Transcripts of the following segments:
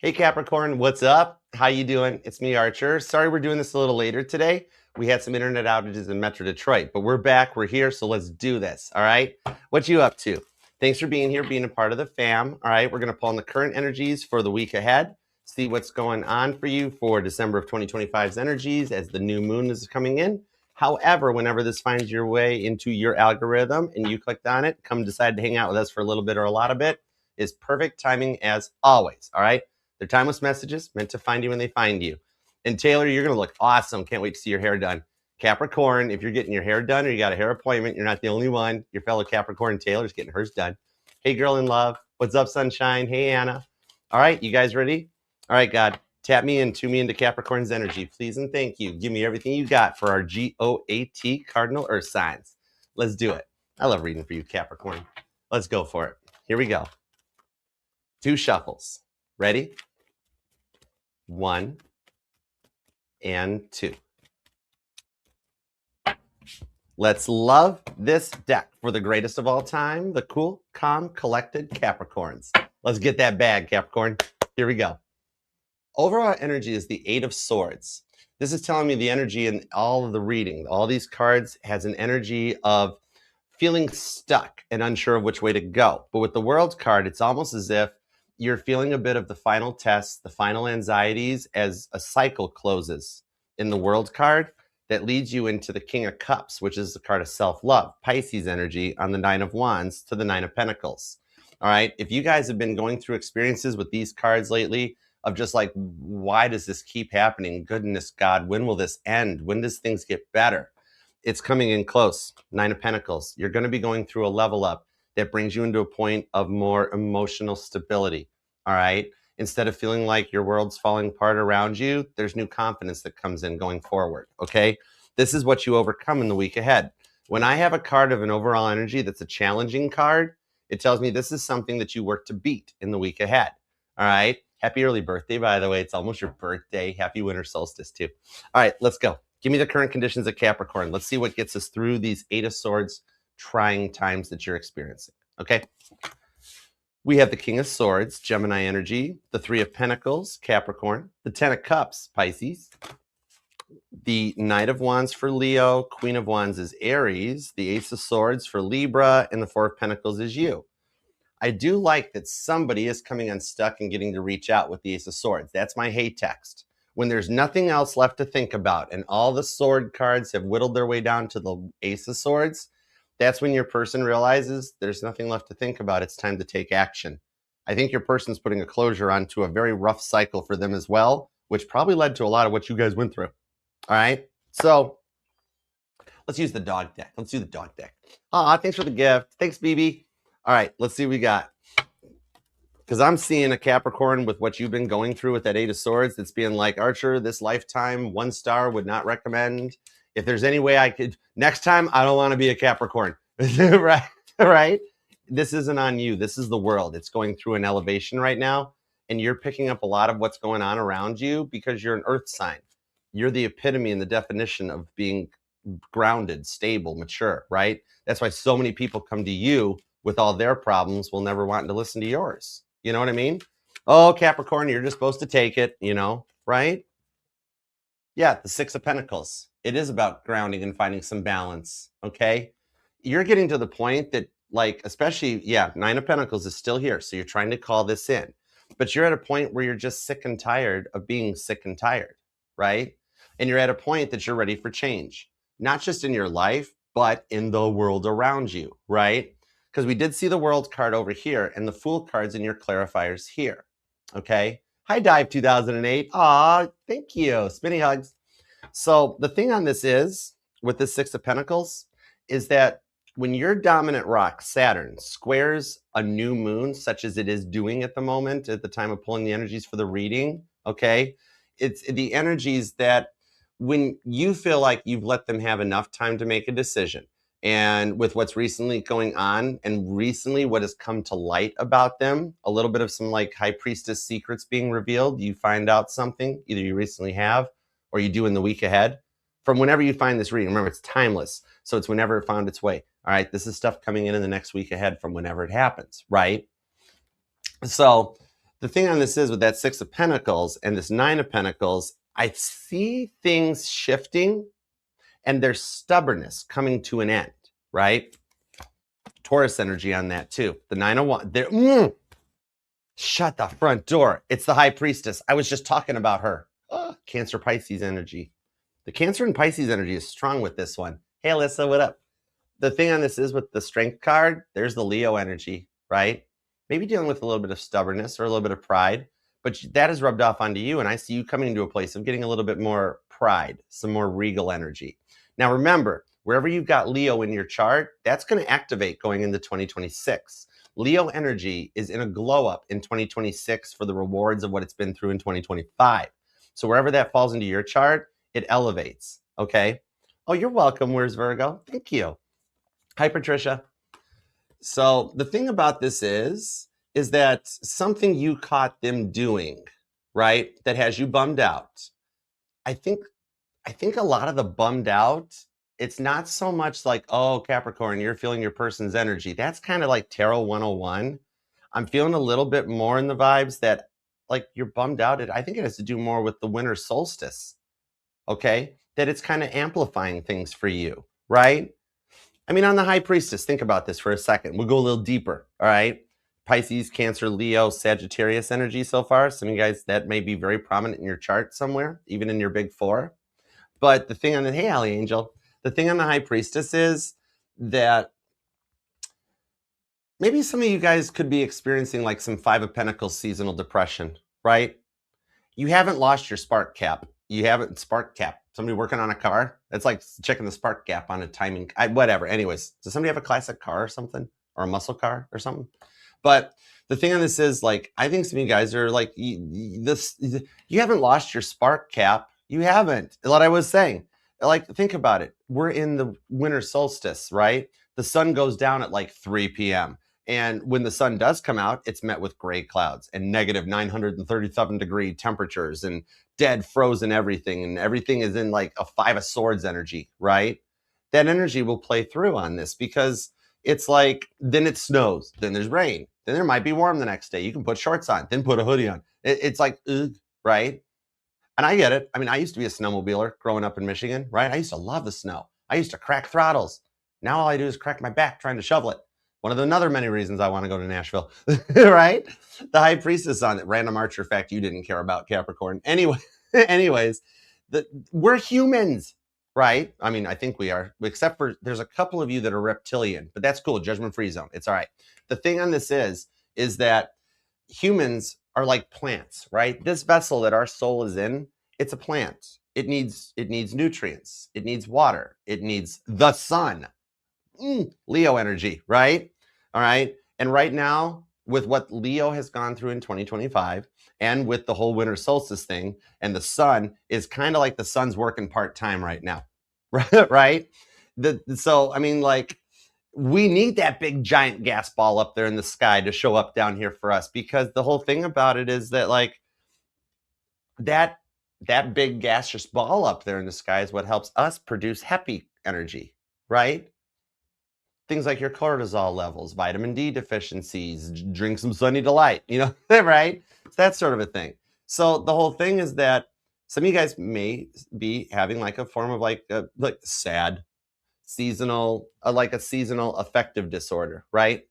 Hey Capricorn, what's up? How you doing? It's me, Archer. Sorry we're doing this a little later today. We had some internet outages in Metro Detroit, but we're back, we're here, so let's do this, all right? What you up to? Thanks for being here, being a part of the fam, all right? We're going to pull on the current energies for the week ahead, see what's going on for you for December of 2025's energies as the new moon is coming in. However, whenever this finds your way into your algorithm and you clicked on it, come decide to hang out with us for a little bit or a lot of it, is perfect timing as always, all right? They're timeless messages meant to find you when they find you. And Taylor, you're going to look awesome. Can't wait to see your hair done. Capricorn, if you're getting your hair done or you got a hair appointment, you're not the only one. Your fellow Capricorn Taylor's getting hers done. Hey, girl in love. What's up, sunshine? Hey, Anna. All right, you guys ready? All right, God, tap me in, tune me into Capricorn's energy, please and thank you. Give me everything you got for our GOAT cardinal earth signs. Let's do it. I love reading for you, Capricorn. Let's go for it. Here we go. 2 shuffles. Ready? 1 and 2. Let's love this deck for the greatest of all time, the cool, calm, collected Capricorns. Let's get that bag, Capricorn. Here we go. Overall energy is the 8 of Swords. This is telling me the energy in all of the reading, all these cards has an energy of feeling stuck and unsure of which way to go. But with the World card, it's almost as if you're feeling a bit of the final test, the final anxieties as a cycle closes in the World card that leads you into the King of Cups, which is the card of self-love, Pisces energy on the 9 of Wands to the 9 of Pentacles. All right, if you guys have been going through experiences with these cards lately of just like, why does this keep happening? Goodness God, when will this end? When does things get better? It's coming in close. 9 of Pentacles. You're going to be going through a level up that brings you into a point of more emotional stability. All right. Instead of feeling like your world's falling apart around you, there's new confidence that comes in going forward. Okay. This is what you overcome in the week ahead. When I have a card of an overall energy that's a challenging card, it tells me this is something that you work to beat in the week ahead. All right. Happy early birthday, by the way. It's almost your birthday. Happy winter solstice, too. All right. Let's go. Give me the current conditions of Capricorn. Let's see what gets us through these 8 of Swords trying times that you're experiencing. Okay. We have the King of Swords, Gemini energy, the 3 of Pentacles, Capricorn, the 10 of Cups, Pisces, the Knight of Wands for Leo, Queen of Wands is Aries, the Ace of Swords for Libra, and the 4 of Pentacles is you. I do like that somebody is coming unstuck and getting to reach out with the Ace of Swords. That's my hey text. When there's nothing else left to think about and all the sword cards have whittled their way down to the Ace of Swords, that's when your person realizes there's nothing left to think about. It's time to take action. I think your person's putting a closure onto a very rough cycle for them as well, which probably led to a lot of what you guys went through. All right. So let's use the dog deck. Let's do the dog deck. Thanks for the gift. Thanks, BB. All right. Let's see what we got. Because I'm seeing a Capricorn with what you've been going through with that 8 of Swords that's being like, Archer, this lifetime, 1 star, would not recommend. If there's any way I could, next time, I don't want to be a Capricorn. Right? Right? This isn't on you. This is the world. It's going through an elevation right now. And you're picking up a lot of what's going on around you because you're an earth sign. You're the epitome and the definition of being grounded, stable, mature, right? That's why so many people come to you with all their problems will never want to listen to yours. You know what I mean? Oh, Capricorn, you're just supposed to take it, right? Yeah, the 6 of Pentacles. It is about grounding and finding some balance, okay? You're getting to the point that, like, especially, 9 of Pentacles is still here, so you're trying to call this in. But you're at a point where you're just sick and tired of being sick and tired, right? And you're at a point that you're ready for change, not just in your life, but in the world around you, right? Because we did see the World card over here and the Fool cards in your clarifiers here, okay? Hi, Dive 2008. Aw, thank you. Spinny hugs. So the thing on this is, with the 6 of Pentacles, is that when your dominant rock, Saturn, squares a new moon, such as it is doing at the moment, at the time of pulling the energies for the reading, okay? It's the energies that when you feel like you've let them have enough time to make a decision, and with what's recently going on and recently what has come to light about them, a little bit of some like high priestess secrets being revealed, you find out something, either you recently have or you do in the week ahead. From whenever you find this reading, remember it's timeless. So it's whenever it found its way. All right, this is stuff coming in the next week ahead from whenever it happens, right? So The thing on this is with that Six of Pentacles and this Nine of Pentacles, I see things shifting and there's stubbornness coming to an end, right? Taurus energy on that too. The Nine of Wands. Shut the front door. It's the High Priestess. I was just talking about her. Cancer Pisces energy. The Cancer and Pisces energy is strong with this one. Hey, Alyssa, what up? The thing on this is with the Strength card, there's the Leo energy, right? Maybe dealing with a little bit of stubbornness or a little bit of pride, but that is rubbed off onto you. And I see you coming into a place of getting a little bit more pride, some more regal energy. Now, remember, wherever you've got Leo in your chart, that's going to activate going into 2026. Leo energy is in a glow up in 2026 for the rewards of what it's been through in 2025. So wherever that falls into your chart, it elevates. Okay. Oh, you're welcome. Where's Virgo? Thank you. Hi, Patricia. So the thing about this is that something you caught them doing, right, that has you bummed out. I think a lot of the bummed out, it's not so much like, oh, Capricorn, you're feeling your person's energy. That's kind of like Tarot 101. I'm feeling a little bit more in the vibes that like you're bummed out. I think it has to do more with the winter solstice, okay? That it's kind of amplifying things for you, right? I mean, on the High Priestess, think about this for a second. We'll go a little deeper, all right? Pisces, Cancer, Leo, Sagittarius energy so far. Some of you guys, that may be very prominent in your chart somewhere, even in your big four. But the thing on the, hey, Allie Angel, the thing on the High Priestess is that maybe some of you guys could be experiencing like some Five of Pentacles seasonal depression, right? You haven't lost your spark cap. You haven't spark cap. Somebody working on a car, that's like checking the spark gap on a timing, whatever. Anyways, does somebody have a classic car or something, or a muscle car or something? But the thing on this is like, I think some of you guys are like, you haven't lost your spark cap. You haven't. What I was saying, like, think about it. We're in the winter solstice, right? The sun goes down at like 3 p.m. And when the sun does come out, it's met with gray clouds and negative 937 degree temperatures and dead frozen everything. And everything is in like a Five of Swords energy, right? That energy will play through on this because it's like, then it snows, then there's rain, then there might be warm the next day. You can put shorts on, then put a hoodie on. It's like, ugh, right? And I get it. I mean, I used to be a snowmobiler growing up in Michigan, right? I used to love the snow. I used to crack throttles. Now all I do is crack my back trying to shovel it. One of the another many reasons I want to go to Nashville, right? The High Priestess on it. Random Archer fact you didn't care about, Capricorn. Anyways, we're humans, right? I mean, I think we are, except for there's a couple of you that are reptilian, but that's cool. Judgment-free zone. It's all right. The thing on this is that humans are like plants, right? This vessel that our soul is in, it's a plant. It needs nutrients. It needs water. It needs the sun. Leo energy, right? All right. And right now, with what Leo has gone through in 2025 and with the whole winter solstice thing, and the sun is kind of like the sun's working part-time right now, right? So, I mean, like, we need that big giant gas ball up there in the sky to show up down here for us, because the whole thing about it is that like that big gaseous ball up there in the sky is what helps us produce happy energy, right? Things like your cortisol levels, vitamin D deficiencies, drink some Sunny Delight, you know, right? It's that sort of a thing. So the whole thing is that some of you guys may be having like a form of like sad, seasonal, like a seasonal affective disorder, right?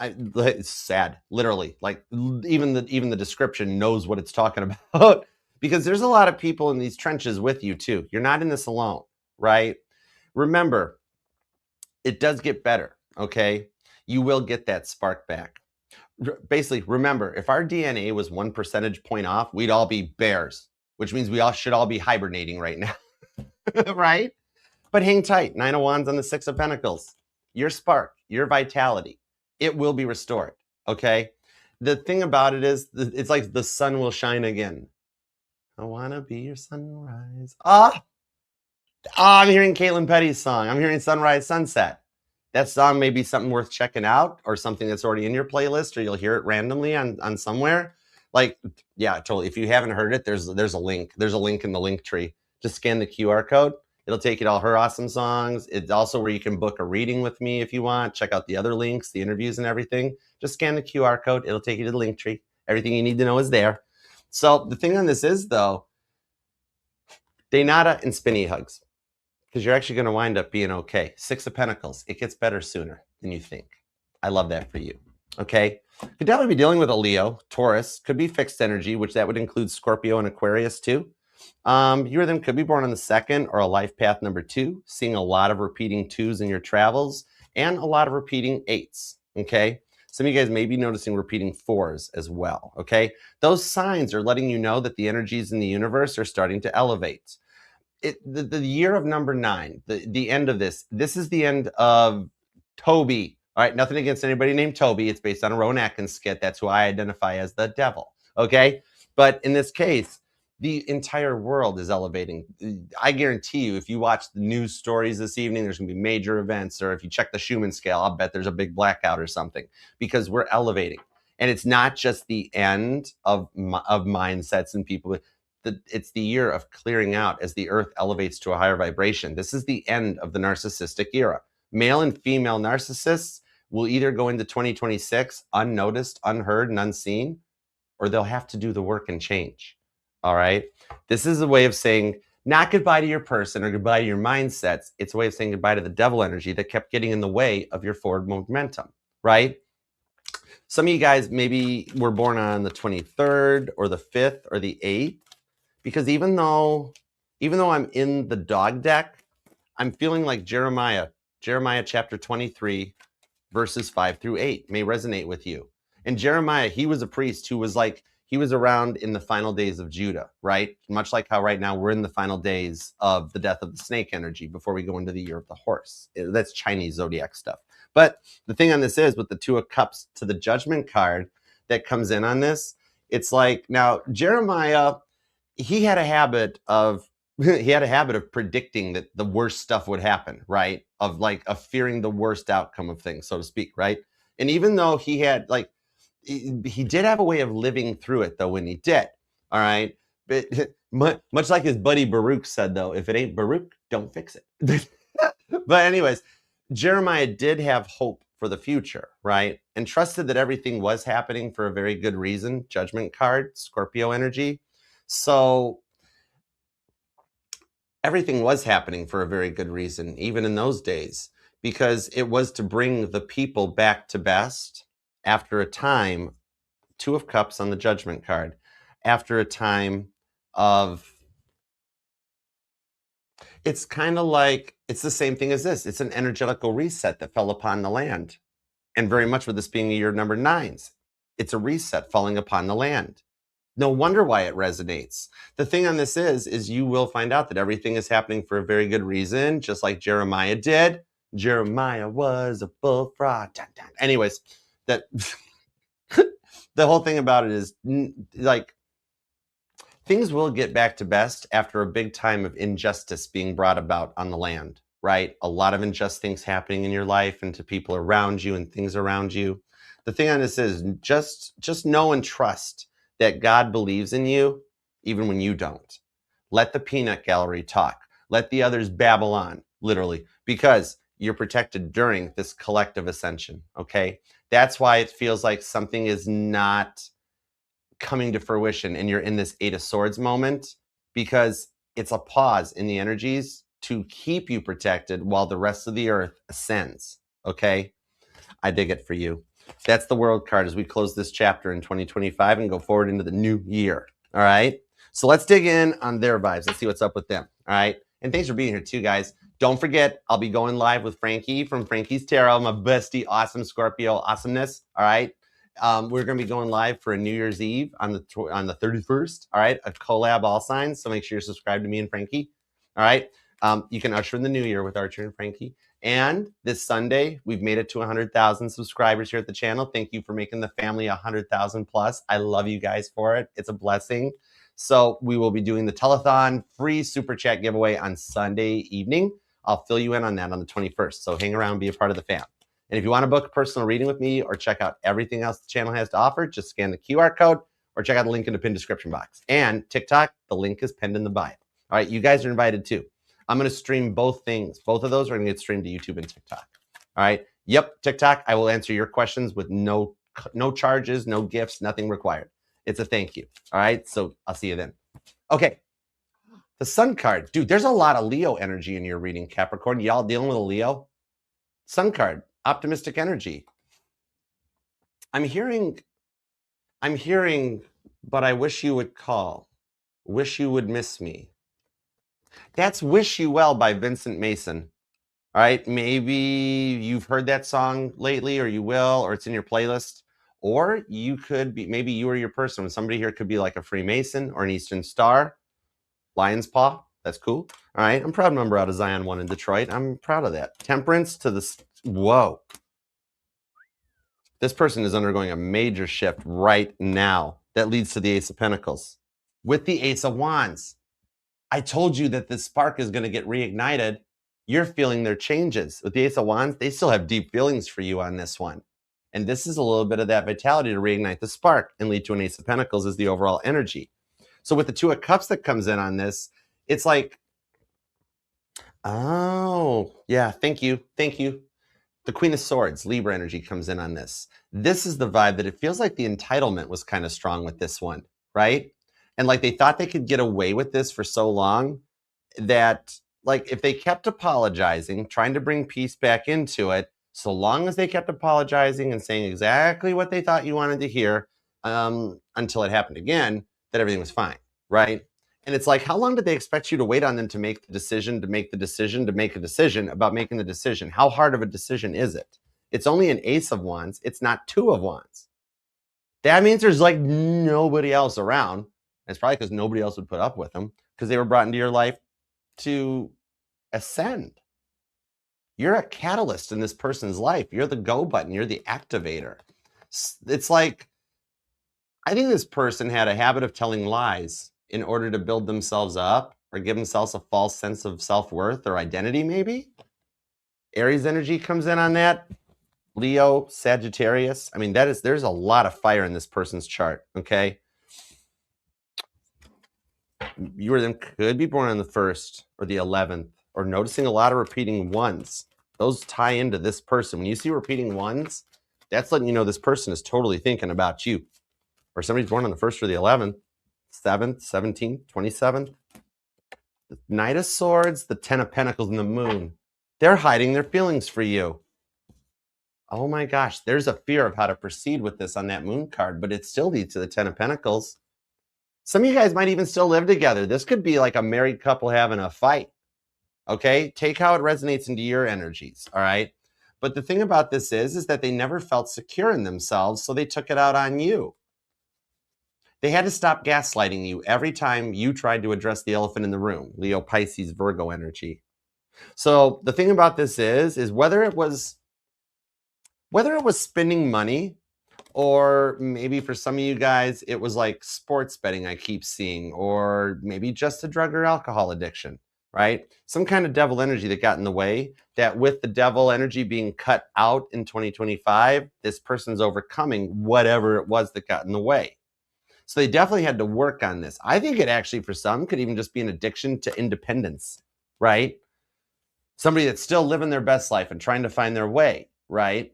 It's sad, literally. Like even the description knows what it's talking about, because there's a lot of people in these trenches with you too. You're not in this alone, right? Remember, it does get better, okay? You will get that spark back. Basically, remember, if our DNA was 1 percentage point off, we'd all be bears, which means we all should all be hibernating right now, right? But hang tight. Nine of Wands on the Six of Pentacles. Your spark, your vitality, it will be restored, okay? The thing about it is, it's like the sun will shine again. I want to be your sunrise. I'm hearing Caitlin Petty's song. I'm hearing Sunrise Sunset. That song may be something worth checking out, or something that's already in your playlist, or you'll hear it randomly on somewhere. Like, yeah, totally. If you haven't heard it, there's a link. There's a link in the link tree. Just scan the QR code. It'll take you to all her awesome songs. It's also where you can book a reading with me if you want. Check out the other links, the interviews and everything. Just scan the QR code. It'll take you to the link tree. Everything you need to know is there. So the thing on this is, though, day nada and spinny hugs, because you're actually going to wind up being okay. 6 of Pentacles. It gets better sooner than you think. I love that for you. Okay. Could definitely be dealing with a Leo, Taurus, could be fixed energy, which that would include Scorpio and Aquarius too. You or them could be born on the 2nd or a life path number 2, seeing a lot of repeating 2s in your travels and a lot of repeating 8s. Okay. Some of you guys may be noticing repeating 4s as well. Okay. Those signs are letting you know that the energies in the universe are starting to elevate. The year of number 9, the end of this is the end of Toby. All right, nothing against anybody named Toby. It's based on a Rowan Atkins skit. That's who I identify as, the devil. Okay, but in this case, the entire world is elevating. I guarantee you, if you watch the news stories this evening, there's going to be major events, or if you check the Schumann scale, I'll bet there's a big blackout or something, because we're elevating. And it's not just the end of mindsets and people. It's the year of clearing out as the earth elevates to a higher vibration. This is the end of the narcissistic era. Male and female narcissists will either go into 2026 unnoticed, unheard, and unseen, or they'll have to do the work and change. All right. This is a way of saying not goodbye to your person or goodbye to your mindsets. It's a way of saying goodbye to the devil energy that kept getting in the way of your forward momentum, right? Some of you guys maybe were born on the 23rd or the 5th or the 8th. Because even though I'm in the dog deck, I'm feeling like Jeremiah chapter 23, verses 5 through 8 may resonate with you. And Jeremiah, he was a priest who was he was around in the final days of Judah, right? Much like how right now we're in the final days of the death of the snake energy before we go into the year of the horse. That's Chinese zodiac stuff. But the thing on this is, with the 2 of Cups to the Judgment card that comes in on this, it's like, now Jeremiah, he had a habit of predicting that the worst stuff would happen, right? Of fearing the worst outcome of things, so to speak, right? And even though he had he did have a way of living through it, though, when he did, all right? But much like his buddy Baruch said, though, if it ain't Baruch, don't fix it. But anyways, Jeremiah did have hope for the future, right? And trusted that everything was happening for a very good reason. Judgment card, Scorpio energy. So everything was happening for a very good reason, even in those days, because it was to bring the people back to best after a time, 2 of Cups on the Judgment card, after a time of, it's kind of like, it's the same thing as this. It's an energetical reset that fell upon the land. And very much with this being the year number 9s, it's a reset falling upon the land. No wonder why it resonates. The thing on this is you will find out that everything is happening for a very good reason, just like Jeremiah did. Jeremiah was a bullfrog. Dun, dun. Anyways, that the whole thing about it is things will get back to best after a big time of injustice being brought about on the land, right? A lot of unjust things happening in your life and to people around you and things around you. The thing on this is just know and trust that God believes in you, even when you don't. Let the peanut gallery talk. Let the others babble on, literally, because you're protected during this collective ascension, okay? That's why it feels like something is not coming to fruition and you're in this 8 of Swords moment, because it's a pause in the energies to keep you protected while the rest of the earth ascends, okay? I dig it for you. That's the World card as we close this chapter in 2025 and go forward into the new year. All right. So let's dig in on their vibes. Let's see what's up with them. All right. And thanks for being here too, guys. Don't forget, I'll be going live with Frankie from Frankie's Tarot, my bestie, awesome Scorpio awesomeness. All right. We're going to be going live for a New Year's Eve on the 31st. All right. A collab all signs. So make sure you're subscribed to me and Frankie. All right. You can usher in the new year with Archer and Frankie. And this Sunday, we've made it to 100,000 subscribers here at the channel. Thank you for making the family 100,000 plus. I love you guys for it. It's a blessing. So we will be doing the telethon free super chat giveaway on Sunday evening. I'll fill you in on that on the 21st. So hang around, be a part of the fam. And if you want to book a personal reading with me or check out everything else the channel has to offer, just scan the QR code or check out the link in the pinned description box. And TikTok, the link is pinned in the bio. All right, you guys are invited too. I'm going to stream both things. Both of those are going to get streamed to YouTube and TikTok. All right. Yep. TikTok. I will answer your questions with no charges, no gifts, nothing required. It's a thank you. All right. So I'll see you then. Okay. The Sun card. Dude, there's a lot of Leo energy in your reading, Capricorn. Y'all dealing with a Leo? Sun card. Optimistic energy. I'm hearing, but I wish you would call. Wish you would miss me. That's Wish You Well by Vincent Mason. All right. Maybe you've heard that song lately, or you will, or it's in your playlist. Or you could be, maybe you or your person, somebody here could be like a Freemason or an Eastern Star, Lion's Paw. That's cool. All right. I'm a proud member out of Zion 1 in Detroit. I'm proud of that. Temperance to the, whoa. This person is undergoing a major shift right now that leads to the Ace of Pentacles. With the Ace of Wands, I told you that this spark is going to get reignited. You're feeling their changes. With the Ace of Wands, they still have deep feelings for you on this one. And this is a little bit of that vitality to reignite the spark and lead to an Ace of Pentacles as the overall energy. So with the Two of Cups that comes in on this, it's like, oh, yeah, thank you. Thank you. The Queen of Swords, Libra energy comes in on this. This is the vibe that it feels like the entitlement was kind of strong with this one, right? And like they thought they could get away with this for so long that like if they kept apologizing, trying to bring peace back into it, so long as they kept apologizing and saying exactly what they thought you wanted to hear until it happened again, that everything was fine, right? And it's like, how long did they expect you to wait on them to make the decision, to make the decision, to make a decision about making the decision? How hard of a decision is it? It's only an Ace of Wands. It's not Two of Wands. That means there's like nobody else around. And it's probably because nobody else would put up with them because they were brought into your life to ascend. You're a catalyst in this person's life. You're the go button. You're the activator. It's like, I think this person had a habit of telling lies in order to build themselves up or give themselves a false sense of self-worth or identity, maybe. Aries energy comes in on that. Leo, Sagittarius. I mean, there's a lot of fire in this person's chart, okay? You or them could be born on the 1st or the 11th or noticing a lot of repeating ones. Those tie into this person. When you see repeating ones, that's letting you know this person is totally thinking about you. Or somebody's born on the 1st or the 11th, 7th, 17th, 27th. The Knight of Swords, the 10 of Pentacles, and the Moon. They're hiding their feelings for you. Oh my gosh, there's a fear of how to proceed with this on that Moon card, but it still leads to the 10 of Pentacles. Some of you guys might even still live together. This could be like a married couple having a fight. Okay, take how it resonates into your energies, all right? But the thing about this is that they never felt secure in themselves, so they took it out on you. They had to stop gaslighting you every time you tried to address the elephant in the room, Leo, Pisces, Virgo energy. So the thing about this is whether it was spending money, or maybe for some of you guys, it was like sports betting I keep seeing, or maybe just a drug or alcohol addiction, right? Some kind of devil energy that got in the way, that with the devil energy being cut out in 2025, this person's overcoming whatever it was that got in the way. So they definitely had to work on this. I think it actually, for some, could even just be an addiction to independence, right? Somebody that's still living their best life and trying to find their way, right?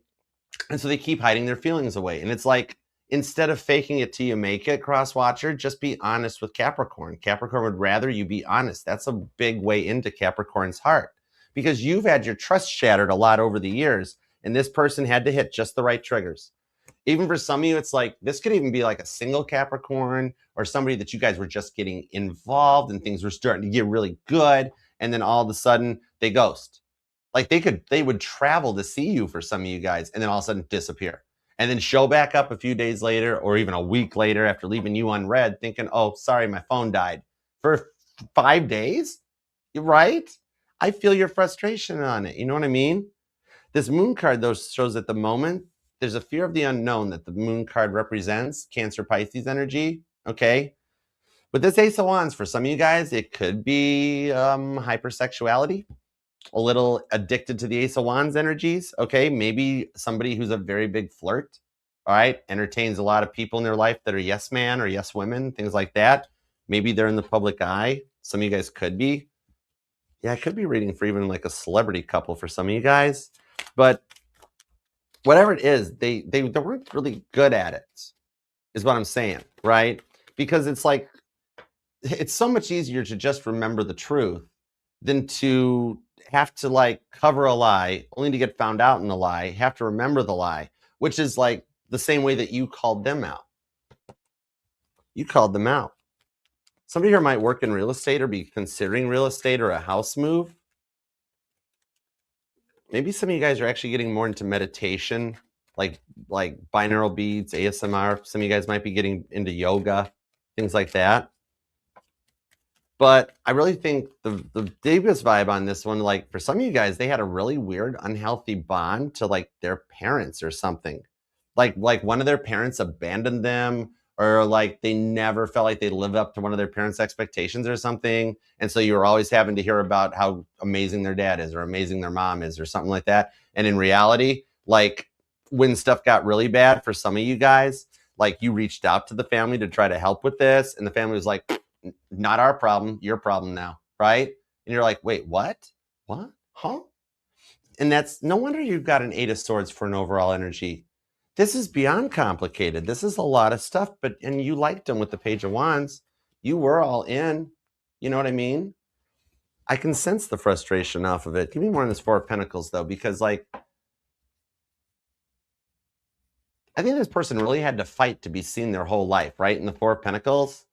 And so they keep hiding their feelings away. And it's like, instead of faking it till you make it, cross-watcher, just be honest with Capricorn. Capricorn would rather you be honest. That's a big way into Capricorn's heart, because you've had your trust shattered a lot over the years, and this person had to hit just the right triggers. Even for some of you, it's like, this could even be like a single Capricorn or somebody that you guys were just getting involved and things were starting to get really good. And then all of a sudden they ghost. Like they would travel to see you for some of you guys and then all of a sudden disappear and then show back up a few days later or even a week later after leaving you unread thinking, oh, sorry, my phone died for 5 days. Right? I feel your frustration on it. You know what I mean? This Moon card, though, shows at the moment, there's a fear of the unknown that the Moon card represents, Cancer, Pisces energy, okay? With this Ace of Wands, for some of you guys, it could be hypersexuality, a little addicted to the Ace of Wands energies, okay? Maybe somebody who's a very big flirt, all right? Entertains a lot of people in their life that are yes man or yes women, things like that. Maybe they're in the public eye. Some of you guys could be. Yeah, I could be reading for even like a celebrity couple for some of you guys. But whatever it is, they weren't really good at it. is what I'm saying, right? Because it's like, it's so much easier to just remember the truth than to have to like cover a lie only to get found out in the lie, have to remember the lie, which is like the same way that you called them out. You called them out. Somebody here might work in real estate or be considering real estate or a house move. Maybe some of you guys are actually getting more into meditation, like binaural beats, ASMR. Some of you guys might be getting into yoga, things like that. But I really think the biggest vibe on this one, like for some of you guys, they had a really weird, unhealthy bond to like their parents or something. Like one of their parents abandoned them, or like they never felt like they lived up to one of their parents' expectations or something. And so you were always having to hear about how amazing their dad is or amazing their mom is or something like that. And in reality, like when stuff got really bad for some of you guys, like you reached out to the family to try to help with this, and the family was like, not our problem, your problem now, right? And you're like, wait, what? Huh? And that's no wonder you've got an 8 of Swords for an overall energy. This is beyond complicated. This is a lot of stuff, and you liked them with the Page of Wands. You were all in. You know what I mean? I can sense the frustration off of it. Give me more on this 4 of Pentacles, though, because like, I think this person really had to fight to be seen their whole life, right? In the 4 of Pentacles.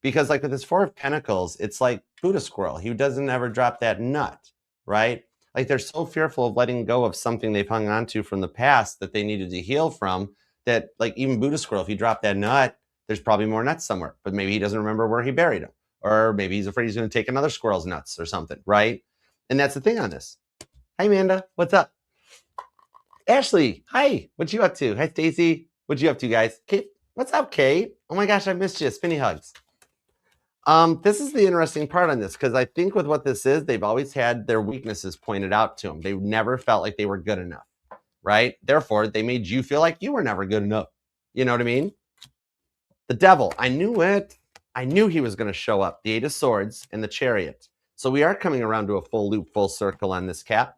Because like with this 4 of Pentacles, it's like Buddha squirrel. He doesn't ever drop that nut, right? Like they're so fearful of letting go of something they've hung on to from the past that they needed to heal from, that like even Buddha squirrel, if he dropped that nut, there's probably more nuts somewhere, but maybe he doesn't remember where he buried them. Or maybe he's afraid he's going to take another squirrel's nuts or something, right? And that's the thing on this. Hi, Amanda. What's up? Ashley. Hi. What you up to? Hi, Stacy. What you up to, guys? Kate. What's up, Kate? Oh my gosh, I missed you. Spinny hugs. This is the interesting part on this, because I think with what this is, they've always had their weaknesses pointed out to them. They never felt like they were good enough, right? Therefore, they made you feel like you were never good enough. You know what I mean? The Devil. I knew it. I knew he was going to show up. The 8 of Swords and the Chariot. So we are coming around to a full loop, full circle on this, Cap,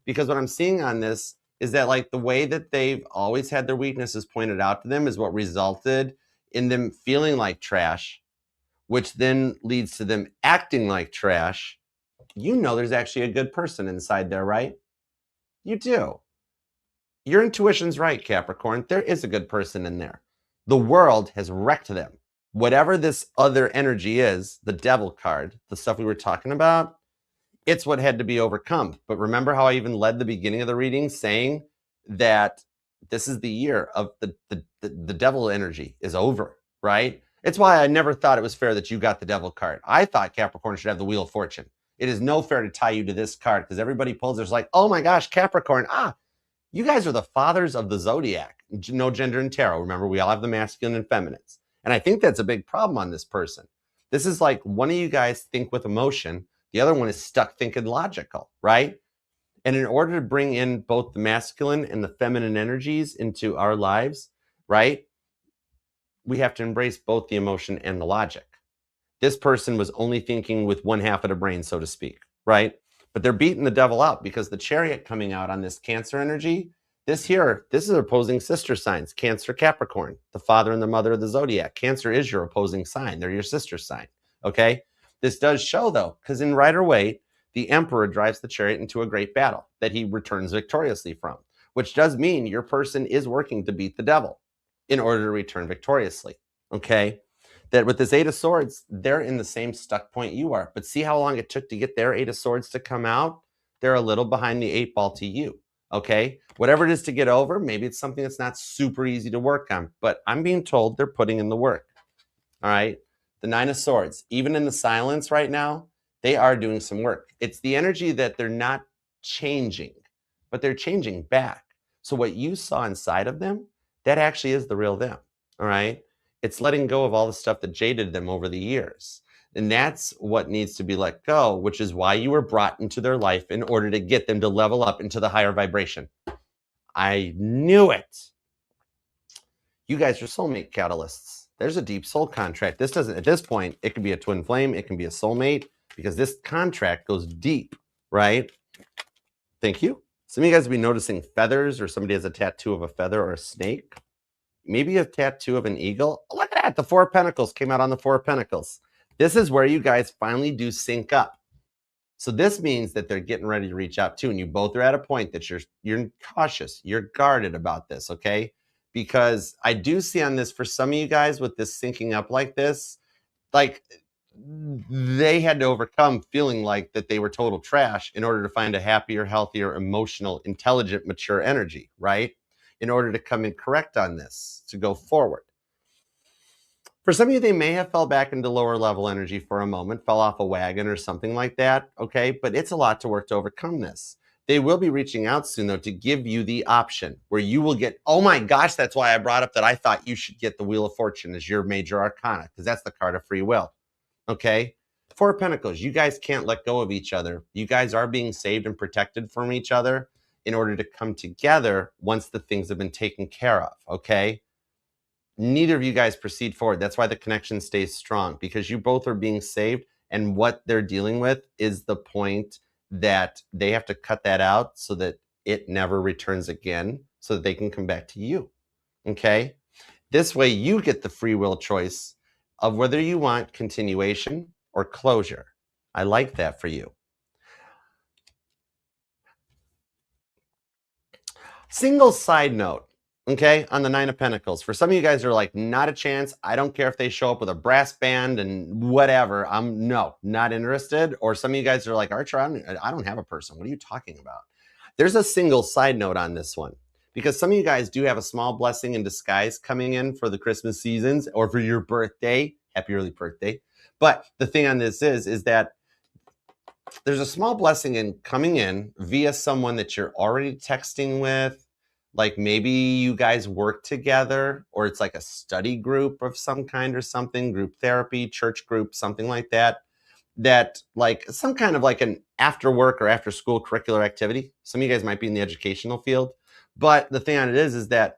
because what I'm seeing on this is that like the way that they've always had their weaknesses pointed out to them is what resulted in them feeling like trash, which then leads to them acting like trash. You know there's actually a good person inside there, right? You do. Your intuition's right, Capricorn. There is a good person in there. The world has wrecked them. Whatever this other energy is, the Devil card, the stuff we were talking about, it's what had to be overcome. But remember how I even led the beginning of the reading saying that this is the year of the Devil energy is over, right? It's why I never thought it was fair that you got the Devil card. I thought Capricorn should have the Wheel of Fortune. It is no fair to tie you to this card because everybody pulls. There's like, oh my gosh, Capricorn. You guys are the fathers of the Zodiac. No gender in tarot. Remember, we all have the masculine and feminines. And I think that's a big problem on this person. This is like one of you guys think with emotion. The other one is stuck thinking logical, right? And in order to bring in both the masculine and the feminine energies into our lives, right, we have to embrace both the emotion and the logic. This person was only thinking with one half of the brain, so to speak, right? But they're beating the Devil out because the Chariot coming out on this Cancer energy, this is opposing sister signs, Cancer, Capricorn, the father and the mother of the Zodiac. Cancer is your opposing sign. They're your sister sign, okay? This does show, though, because in Rider-Waite, the Emperor drives the Chariot into a great battle that he returns victoriously from, which does mean your person is working to beat the Devil in order to return victoriously, okay? That with this 8 of Swords, they're in the same stuck point you are. But see how long it took to get their 8 of Swords to come out? They're a little behind the 8 ball to you, okay? Whatever it is to get over, maybe it's something that's not super easy to work on, but I'm being told they're putting in the work, all right? The 9 of Swords, even in the silence right now, they are doing some work. It's the energy that they're not changing, but they're changing back. So what you saw inside of them, that actually is the real them, all right? It's letting go of all the stuff that jaded them over the years. And that's what needs to be let go, which is why you were brought into their life in order to get them to level up into the higher vibration. I knew it. You guys are soulmate catalysts. There's a deep soul contract. This doesn't, at this point, it can be a twin flame. It can be a soulmate because this contract goes deep, right? Thank you. Some of you guys will be noticing feathers, or somebody has a tattoo of a feather or a snake. maybe a tattoo of an eagle. Look at that. The Four of Pentacles came out on the Four of Pentacles. This is where you guys finally do sync up. So this means that they're getting ready to reach out too, and you both are at a point that you're cautious, you're guarded about this, okay? Because I do see on this for some of you guys with this syncing up like this, like they had to overcome feeling like that they were total trash in order to find a happier, healthier, emotional, intelligent, mature energy, right? In order to come in correct on this, to go forward. For some of you, they may have fell back into lower level energy for a moment, fell off a wagon or something like that, okay? But it's a lot to work to overcome this. They will be reaching out soon, though, to give you the option where you will get, oh my gosh, that's why I brought up that I thought you should get the Wheel of Fortune as your major arcana, because that's the card of free will, okay? Four of Pentacles, you guys can't let go of each other. You guys are being saved and protected from each other in order to come together once the things have been taken care of, okay? Neither of you guys proceed forward. That's why the connection stays strong, because you both are being saved, and what they're dealing with is the point that they have to cut that out so that it never returns again, so that they can come back to you, okay? This way you get the free will choice of whether you want continuation or closure. I like that for you. Single side note. Okay, on the Nine of Pentacles. For some of you guys are like, not a chance. I don't care if they show up with a brass band and whatever. I'm not interested. Or some of you guys are like, Archer, I don't have a person. What are you talking about? There's a single side note on this one, because some of you guys do have a small blessing in disguise coming in for the Christmas seasons or for your birthday. Happy early birthday. But the thing on this is that there's a small blessing in coming in via someone that you're already texting with. Like maybe you guys work together, or it's like a study group of some kind or something, group therapy, church group, something like that, that like some kind of like an after work or after school curricular activity. Some of you guys might be in the educational field, but the thing on it is that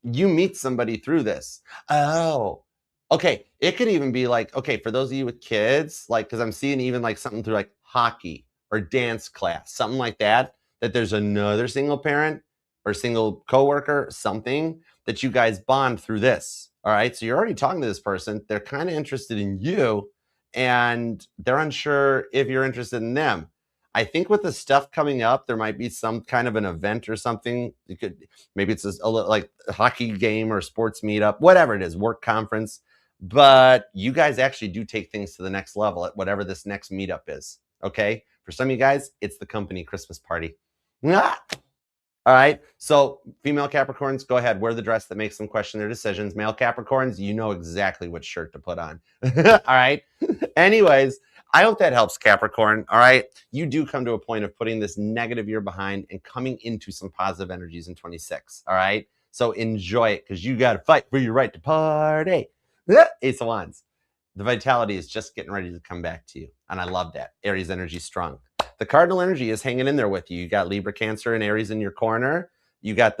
you meet somebody through this. Oh, okay. It could even be like, okay, for those of you with kids, like, because I'm seeing even like something through like hockey or dance class, something like that, that there's another single parent or single coworker, something that you guys bond through this. All right. So you're already talking to this person. They're kind of interested in you, and they're unsure if you're interested in them. I think with the stuff coming up, there might be some kind of an event or something. You could, maybe it's like a hockey game or sports meetup, whatever it is, work conference. But you guys actually do take things to the next level at whatever this next meetup is. Okay. For some of you guys, it's the company Christmas party. All right. So female Capricorns, go ahead. Wear the dress that makes them question their decisions. Male Capricorns, you know exactly what shirt to put on. All right. Anyways, I hope that helps, Capricorn. All right. You do come to a point of putting this negative year behind and coming into some positive energies in 26. All right. So enjoy it, because you got to fight for your right to party. Ace of Wands. The vitality is just getting ready to come back to you. And I love that. Aries energy strong. The cardinal energy is hanging in there with you. You got Libra, Cancer, and Aries in your corner. You got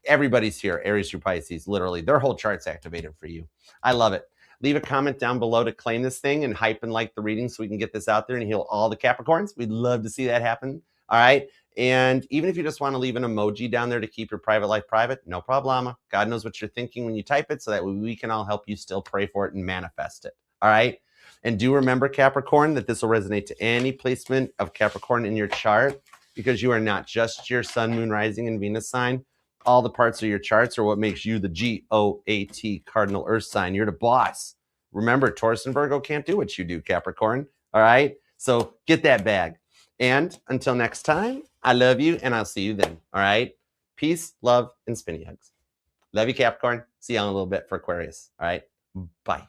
everybody's here. Aries through Pisces, literally. Their whole chart's activated for you. I love it. Leave a comment down below to claim this thing and hype and like the reading so we can get this out there and heal all the Capricorns. We'd love to see that happen. All right. And even if you just want to leave an emoji down there to keep your private life private, no problema. God knows what you're thinking when you type it, so that we can all help you still pray for it and manifest it. All right. And do remember, Capricorn, that this will resonate to any placement of Capricorn in your chart, because you are not just your sun, moon, rising, and Venus sign. All the parts of your charts are what makes you the GOAT cardinal earth sign. You're the boss. Remember, Taurus and Virgo can't do what you do, Capricorn. All right. So get that bag. And until next time, I love you, and I'll see you then. All right. Peace, love, and spinny hugs. Love you, Capricorn. See you in a little bit for Aquarius. All right. Bye.